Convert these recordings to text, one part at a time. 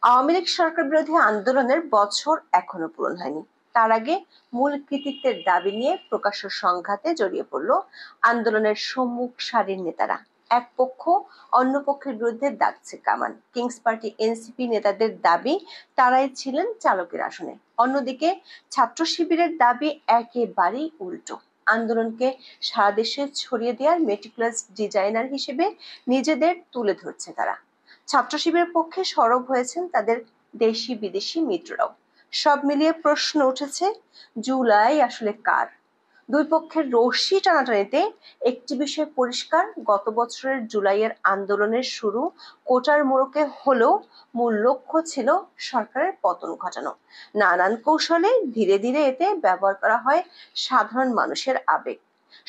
আওয়ামী লীগ সরকার বিরোধী আন্দোলনের বছর এখনো পূরণ হয়নি। তার আগে মূল কৃতিত্বের দাবি নিয়ে প্রকাশ্য সংঘাতে জড়িয়ে পড়ল আন্দোলনের সম্মুখ সারির নেতারা। এক পক্ষ অন্য পক্ষের বিরুদ্ধে দাগছে কামান। কিংস পার্টি এনসিপি নেতাদের দাবি তারাই ছিলেন চালকের আসনে। অন্যদিকে ছাত্র শিবিরের দাবি একেবারেই উল্টো। আন্দোলনকে সারা দেশে ছড়িয়ে দেওয়ার মেটিকুলাস ডিজাইনার হিসেবে নিজেদের তুলে ধরছে তারা। ছাত্র শিবিরের পক্ষে সরব হয়েছেন তাদের দেশি বিদেশি মিত্ররাও। সব মিলিয়ে প্রশ্ন উঠেছে, জুলাই আসলে কার? দুই পক্ষের রশি টানাটানিতে একটি বিষয় পরিষ্কার, গত বছরের জুলাইয়ের আন্দোলনের শুরু কোটার মোড়কে হলেও মূল লক্ষ্য ছিল সরকারের পতন ঘটানো। নানান কৌশলে ধীরে ধীরে এতে ব্যবহার করা হয় সাধারণ মানুষের আবেগ।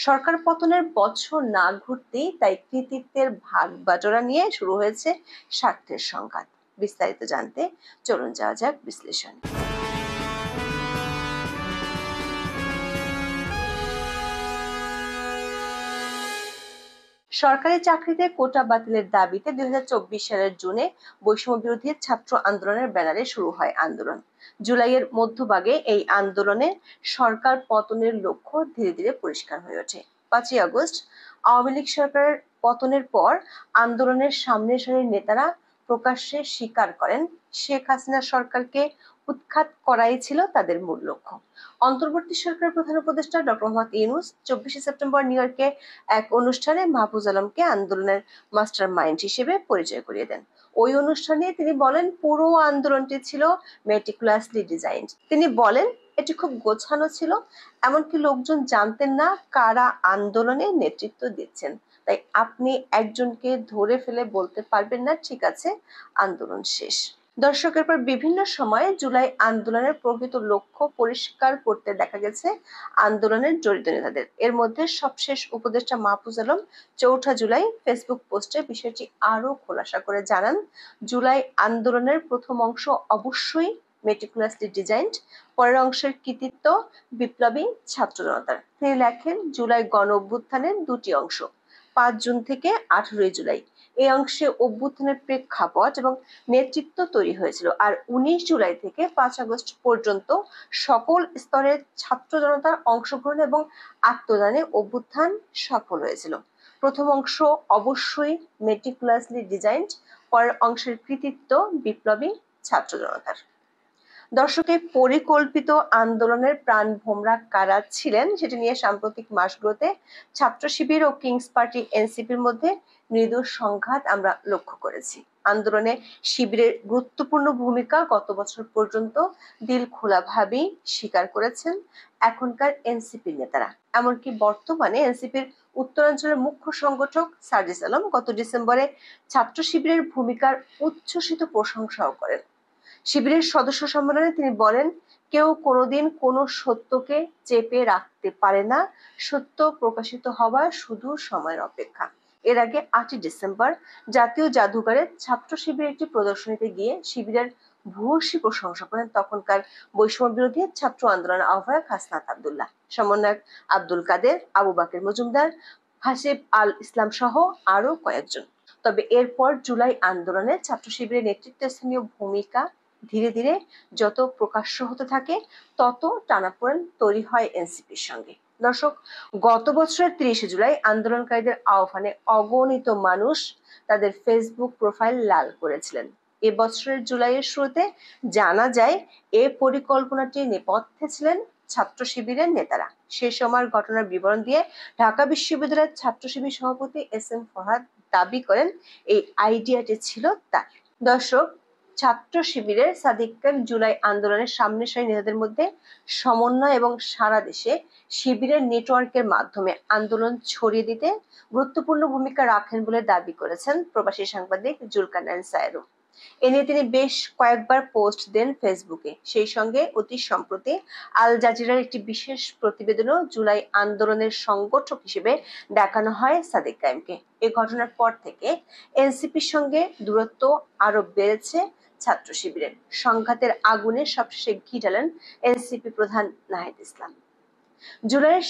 সরকার পতনের বছর না ঘুরতেই তাই কৃতিত্বের ভাগ বাটোয়ারা নিয়ে শুরু হয়েছে স্বার্থের সংঘাত। বিস্তারিত জানতে চলুন যাওয়া যাক বিশ্লেষণ। সরকারি চাকরিতে কোটা বাতিলের দাবিতে 2024 সালের জুনে বৈষম্য বিরোধী ছাত্র আন্দোলনের ব্যানারে শুরু হয় আন্দোলন। জুলাইয়ের মধ্যভাগে এই আন্দোলনে সরকার পতনের লক্ষ্য ধীরে ধীরে পরিষ্কার হয়ে ওঠে। 5ই আগস্ট আওয়ামী লীগ সরকারের পতনের পর আন্দোলনের সামনের সারির নেতারা প্রকাশ্যে স্বীকার করেন শেখ হাসিনা সরকারকে উৎখাত করাই ছিল তাদের মূল লক্ষ্য। অন্তর্বর্তী সরকারের প্রধান উপদেষ্টা doctor Mohammad Yunus 24 September new ইয়র্কে এক অনুষ্ঠানে মাহফুজ আলমকে আন্দোলনের মাস্টার মাইন্ড হিসেবে পরিচয় করিয়ে দেন। ওই অনুষ্ঠানে তিনি বলেন, পুরো আন্দোলনটি ছিল মেটিকুলাসলি ডিজাইনড। তিনি বলেন, এটি খুব গোছানো ছিল, এমনকি লোকজন জানতেন না কারা আন্দোলনে নেতৃত্ব দিচ্ছেন। তাই আপনি একজনকে ধরে ফেলে বলতে পারবেন না ঠিক আছে আন্দোলন শেষ। দর্শকের পর বিভিন্ন সময়ে জুলাই আন্দোলনের প্রকৃত লক্ষ্য পরিষ্কার করতে দেখা গেছে আন্দোলনের জড়িত নেতাদের। এর মধ্যে সবশেষ উপদেষ্টা মাহফুজ আলম 4 জুলাই ফেসবুক পোস্টে বিষয়টি আরো খোলাসা করে জানান, জুলাই আন্দোলনের প্রথম অংশ অবশ্যই মেটিকুলাসলি ডিজাইনড, পরের অংশের কৃতিত্ব বিপ্লবী ছাত্র জনতার। তিনি লেখেন, জুলাই গণ অভ্যুত্থানের দুটি অংশ, 5 জুন থেকে 18 জুলাই। এই অংশে অভ্যুত্থানের প্রেক্ষাপট এবং নেতৃত্ব তৈরি হয়েছিল, আর 19 জুলাই থেকে 5 আগস্ট পর্যন্ত সকল স্তরের ছাত্র জনতার অংশগ্রহণ এবং আত্মদানে অভ্যুত্থান সফল হয়েছিল। প্রথম অংশ অবশ্যই মেটিকুলাসলি ডিজাইনড, পরের অংশের কৃতিত্ব বিপ্লবী ছাত্র জনতার। দর্শকের পরিকল্পিত আন্দোলনের প্রাণভোমরা কারা ছিলেন সেটি নিয়ে সাম্প্রতিক মাসগুলোতে ছাত্র শিবির ও কিংস পার্টি এনসিপির মধ্যে মৃদু সংঘাত আমরা লক্ষ্য করেছি। আন্দোলনে শিবিরের গুরুত্বপূর্ণ ভূমিকা গত বছর পর্যন্ত দিল খোলাভাবেই স্বীকার করেছেন এখনকার এনসিপির নেতারা। এমনকি বর্তমানে এনসিপির উত্তরাঞ্চলের মুখ্য সংগঠক সার্জিস আলম গত ডিসেম্বরে ছাত্র শিবিরের ভূমিকার উচ্ছ্বসিত প্রশংসাও করেন। শিবিরের সদস্য সম্মেলনে তিনি বলেন, কেউ কোনোদিন কোনো সত্যকে চেপে রাখতে পারে না, সত্য প্রকাশিত হওয়ার শুধু সময়ের অপেক্ষা। এর আগে 8 ডিসেম্বর জাতীয় জাদুঘরে ছাত্র শিবিরের একটি প্রদর্শনীতে গিয়ে শিবিরের ভূয়সী প্রশংসা করেন তখনকার বৈষম্য বিরোধী ছাত্র আন্দোলন আহ্বায়ক হাসনাত আব্দুল্লাহ, সমন্বয়ক আব্দুল কাদের, আবু বাকের মজুমদার, হাসিব আল ইসলাম সহ আরো কয়েকজন। তবে এরপর জুলাই আন্দোলনে ছাত্র শিবিরের নেতৃত্বস্থানীয় ভূমিকা ধীরে ধীরে যত প্রকাশ্য হতে থাকে তত টানাপোড়েন তৈরি হয় এনসিপির সঙ্গে। দর্শক, গত বছরের 30 জুলাই আন্দোলনকারীদের আহ্বানে অগণিত মানুষ তাদের ফেসবুক প্রোফাইল লাল করেছিলেন। এবছরের জুলাইয়ের শুরুতে জানা যায় এ পরিকল্পনাটির নেপথ্যে ছিলেন ছাত্র শিবিরের নেতারা। সেই সময়ের ঘটনার বিবরণ দিয়ে ঢাকা বিশ্ববিদ্যালয়ের ছাত্র শিবির সভাপতি SM ফরহাদ দাবি করেন এই আইডিয়াটি ছিল তার। দর্শক, ছাত্র শিবিরের সাদিক খান জুলাই আন্দোলনের সামনের সারি নেতাদের মধ্যে সমন্বয় এবং সারা দেশে শিবিরের নেটওয়ার্কের মাধ্যমে আন্দোলন ছড়িয়ে দিতে গুরুত্বপূর্ণ ভূমিকা রাখেন বলে দাবি করেছেন প্রবাসী সাংবাদিক জুলকারনাইন সায়েরু। এ নিয়ে তিনি বেশ কয়েকবার পোস্ট দেন ফেসবুকে। সেই সঙ্গে অতি সম্প্রতি আল জাজিরার একটি বিশেষ প্রতিবেদনও জুলাই আন্দোলনের সংগঠক হিসেবে দেখানো হয় সাদিক কায়েমকে। এই ঘটনার পর থেকে এনসিপির সঙ্গে দূরত্ব আরো বেড়েছে ছাত্র শিবিরের। সংঘাতের আগুনে সবশেষে ঘি ঢালেন এনসিপি প্রধান নাহিদ ইসলাম। জুলাইয়ের